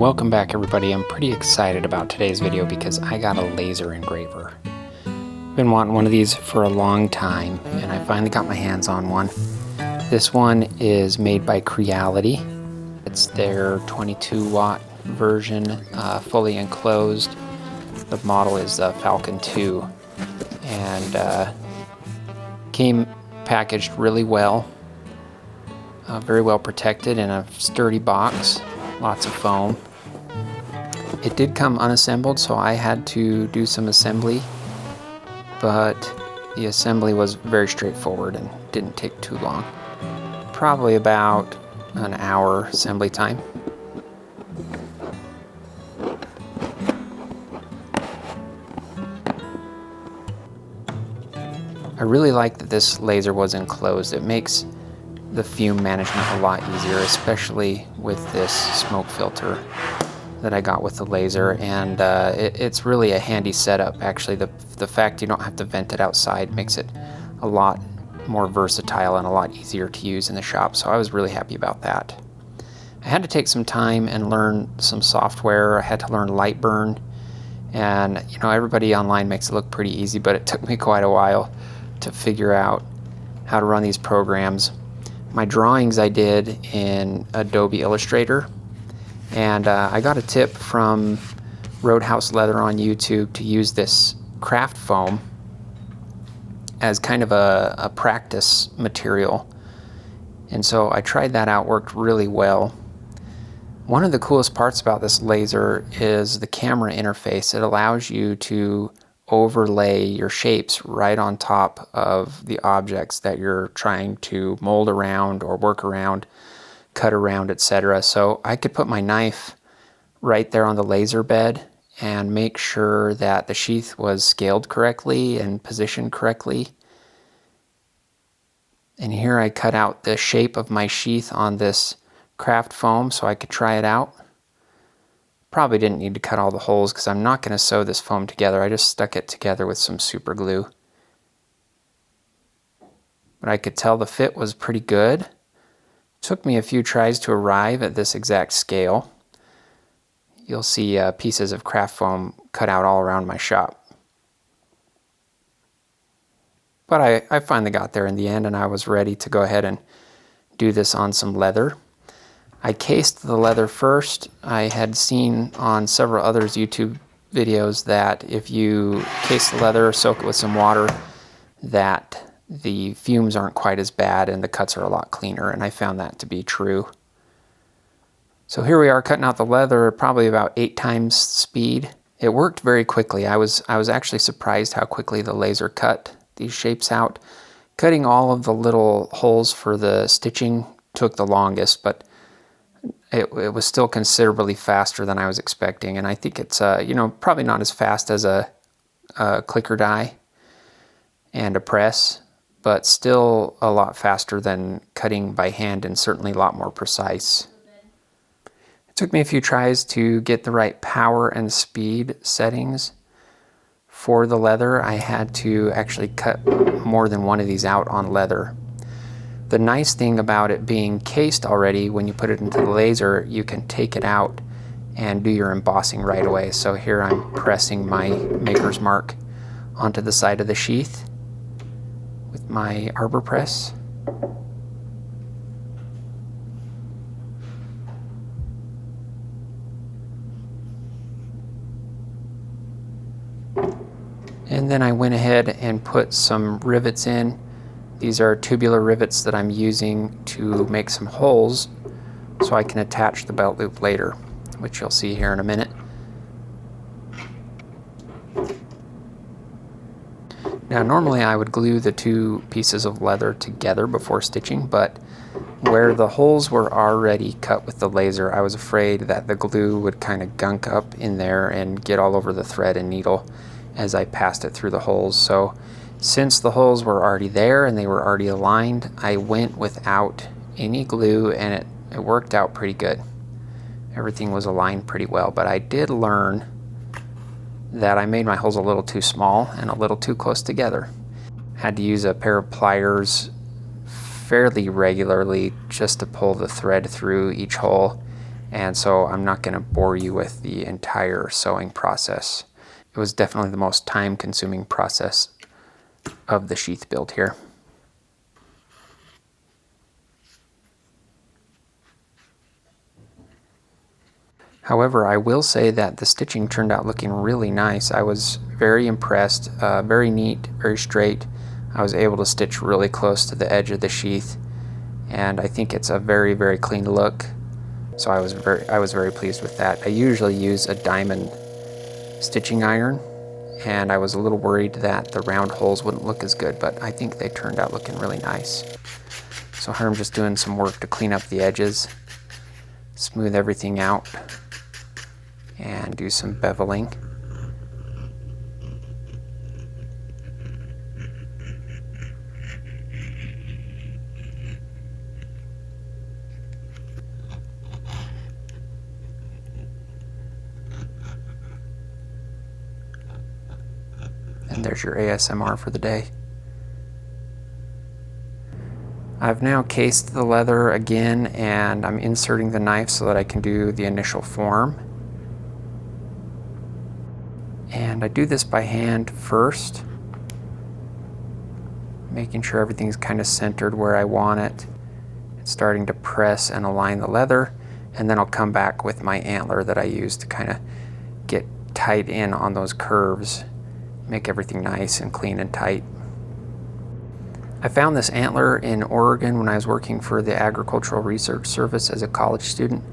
Welcome back everybody. I'm pretty excited about today's video because I got a laser engraver. Been wanting one of these for a long time and I finally got my hands on one. This one is made by Creality. It's their 22 watt version, fully enclosed. The model is Falcon 2 and came packaged really well. Very well protected in a sturdy box, lots of foam. It did come unassembled, so I had to do some assembly, but the assembly was very straightforward and didn't take too long. Probably about an hour assembly time. I really like that this laser was enclosed. It makes the fume management a lot easier, especially with this smoke filter that I got with the laser, and it's really a handy setup. Actually, the fact you don't have to vent it outside makes it a lot more versatile and a lot easier to use in the shop, so I was really happy about that. I had to take some time and learn some software. I had to learn Lightburn, and you know, everybody online makes it look pretty easy, but it took me quite a while to figure out how to run these programs. My drawings I did in Adobe Illustrator, and I got a tip from Roadhouse Leather on YouTube to use this craft foam as kind of a practice material, and so I tried that out. Worked really well. One of the coolest parts about this laser is the camera interface. It allows you to overlay your shapes right on top of the objects that you're trying to mold around or work around, cut around, etc. So I could put my knife right there on the laser bed and make sure that the sheath was scaled correctly and positioned correctly. And here I cut out the shape of my sheath on this craft foam so I could try it out. Probably didn't need to cut all the holes because I'm not going to sew this foam together. I just stuck it together with some super glue. But I could tell the fit was pretty good. It took me a few tries to arrive at this exact scale. You'll see pieces of craft foam cut out all around my shop. But I finally got there in the end, and I was ready to go ahead and do this on some leather. I cased the leather first. I had seen on several others YouTube videos that if you case the leather, soak it with some water, that the fumes aren't quite as bad and the cuts are a lot cleaner, and I found that to be true. So here we are cutting out the leather, probably about 8 times speed. It worked very quickly. I was actually surprised how quickly the laser cut these shapes out. Cutting all of the little holes for the stitching took the longest, but it was still considerably faster than I was expecting, and I think it's you know, probably not as fast as a clicker die and a press, but still a lot faster than cutting by hand and certainly a lot more precise. It took me a few tries to get the right power and speed settings for the leather. I had to actually cut more than one of these out on leather. The nice thing about it being cased already, when you put it into the laser, you can take it out and do your embossing right away. So here I'm pressing my maker's mark onto the side of the sheath with my Arbor press. And then I went ahead and put some rivets in. These are tubular rivets that I'm using to make some holes so I can attach the belt loop later, which you'll see here in a minute. Now normally I would glue the two pieces of leather together before stitching, but where the holes were already cut with the laser, I was afraid that the glue would kind of gunk up in there and get all over the thread and needle as I passed it through the holes. So since the holes were already there and they were already aligned, I went without any glue, and it worked out pretty good. Everything was aligned pretty well, but I did learn that I made my holes a little too small and a little too close together. Had to use a pair of pliers fairly regularly just to pull the thread through each hole, and so I'm not going to bore you with the entire sewing process. It was definitely the most time-consuming process of the sheath build here. However, I will say that the stitching turned out looking really nice. I was very impressed, very neat, very straight. I was able to stitch really close to the edge of the sheath, and I think it's a very, very clean look. So I was very pleased with that. I usually use a diamond stitching iron, and I was a little worried that the round holes wouldn't look as good, but I think they turned out looking really nice. So here I'm just doing some work to clean up the edges, smooth everything out, and do some beveling. And there's your ASMR for the day. I've now cased the leather again, and I'm inserting the knife so that I can do the initial form. And I do this by hand first, making sure everything's kind of centered where I want it. It's starting to press and align the leather, and then I'll come back with my antler that I use to kind of get tight in on those curves, make everything nice and clean and tight. I found this antler in Oregon when I was working for the Agricultural Research Service as a college student.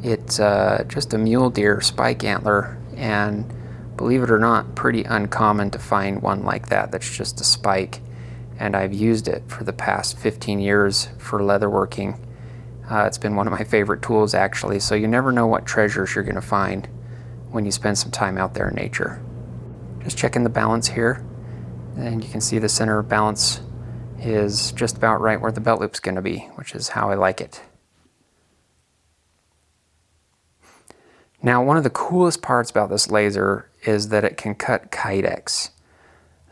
It's just a mule deer spike antler, and believe it or not, pretty uncommon to find one like that that's just a spike. And I've used it for the past 15 years for leatherworking. It's been one of my favorite tools, actually, so you never know what treasures you're going to find when you spend some time out there in nature. Just checking the balance here, and you can see the center of balance is just about right where the belt loop's going to be, which is how I like it. Now, one of the coolest parts about this laser is that it can cut Kydex.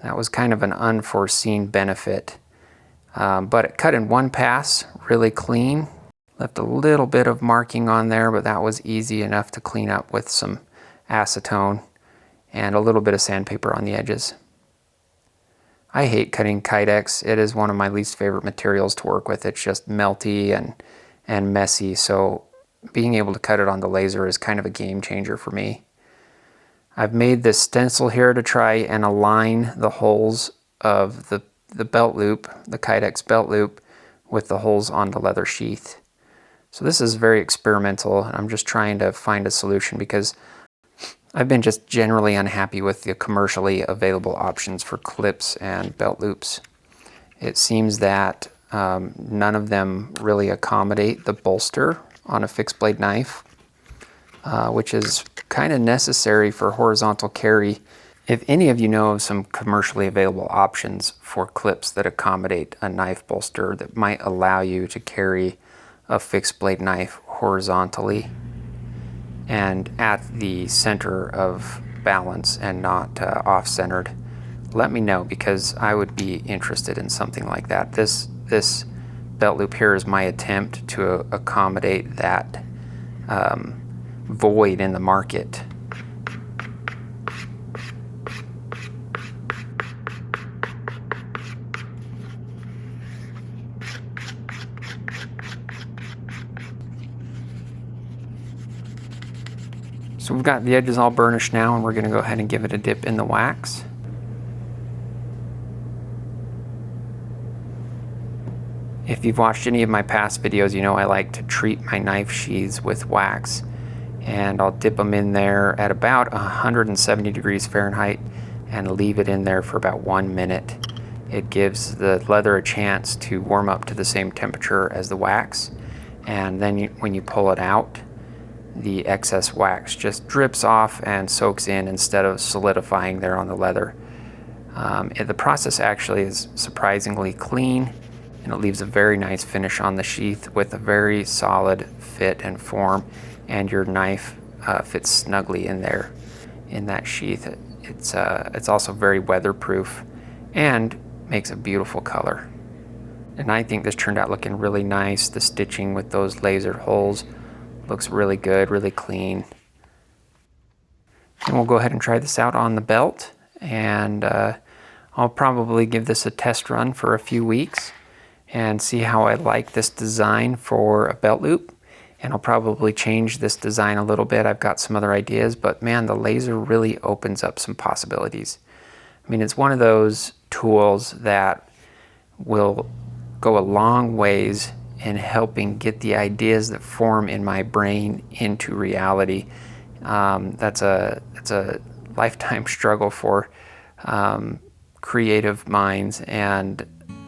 That was kind of an unforeseen benefit, but it cut in one pass, really clean. Left a little bit of marking on there, but that was easy enough to clean up with some acetone and a little bit of sandpaper on the edges. I hate cutting Kydex. It is one of my least favorite materials to work with. It's just melty and messy, so being able to cut it on the laser is kind of a game changer for me. I've made this stencil here to try and align the holes of the belt loop, the Kydex belt loop, with the holes on the leather sheath. So this is very experimental, and I'm just trying to find a solution because I've been just generally unhappy with the commercially available options for clips and belt loops. It seems that none of them really accommodate the bolster on a fixed blade knife, which is kind of necessary for horizontal carry. If any of you know of some commercially available options for clips that accommodate a knife bolster that might allow you to carry a fixed blade knife horizontally and at the center of balance and not off-centered, let me know, because I would be interested in something like that. This belt loop here is my attempt to accommodate that void in the market. So we've got the edges all burnished now, and we're going to go ahead and give it a dip in the wax. If you've watched any of my past videos, you know I like to treat my knife sheaths with wax, and I'll dip them in there at about 170 degrees Fahrenheit and leave it in there for about 1 minute. It gives the leather a chance to warm up to the same temperature as the wax, and then when you pull it out, the excess wax just drips off and soaks in instead of solidifying there on the leather. The process actually is surprisingly clean, and it leaves a very nice finish on the sheath with a very solid fit and form, and your knife fits snugly in there in that sheath. It's also very weatherproof and makes a beautiful color. And I think this turned out looking really nice. The stitching with those lasered holes Looks really good, really clean. And we'll go ahead and try this out on the belt, and I'll probably give this a test run for a few weeks and see how I like this design for a belt loop. And I'll probably change this design a little bit. I've got some other ideas, but man, the laser really opens up some possibilities. I mean, it's one of those tools that will go a long ways in helping get the ideas that form in my brain into reality. That's a lifetime struggle for creative minds, and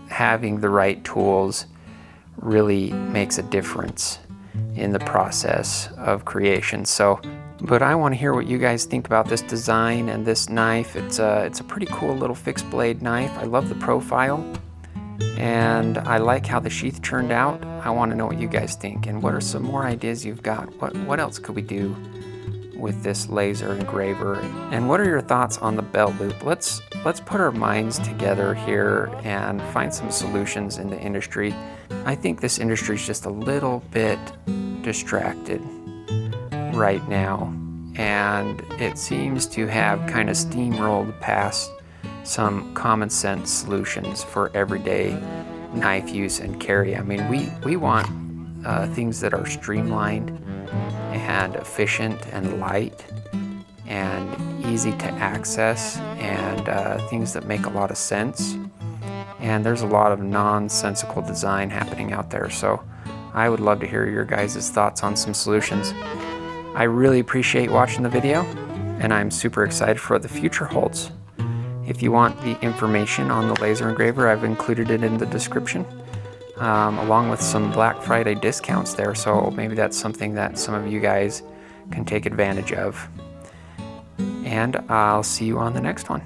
having the right tools really makes a difference in the process of creation. But I want to hear what you guys think about this design and this knife. It's a pretty cool little fixed blade knife. I love the profile, and I like how the sheath turned out. I want to know what you guys think, and what are some more ideas you've got. What else could we do with this laser engraver, and what are your thoughts on the belt loop? Let's put our minds together here and find some solutions in the industry. I think this industry is just a little bit distracted right now, and it seems to have kind of steamrolled past some common sense solutions for everyday knife use and carry. I mean, we want things that are streamlined and efficient and light and easy to access, and things that make a lot of sense. And there's a lot of nonsensical design happening out there, so I would love to hear your guys' thoughts on some solutions. I really appreciate watching the video, and I'm super excited for what the future holds. If you want the information on the laser engraver, I've included it in the description, along with some Black Friday discounts there, so maybe that's something that some of you guys can take advantage of. And I'll see you on the next one.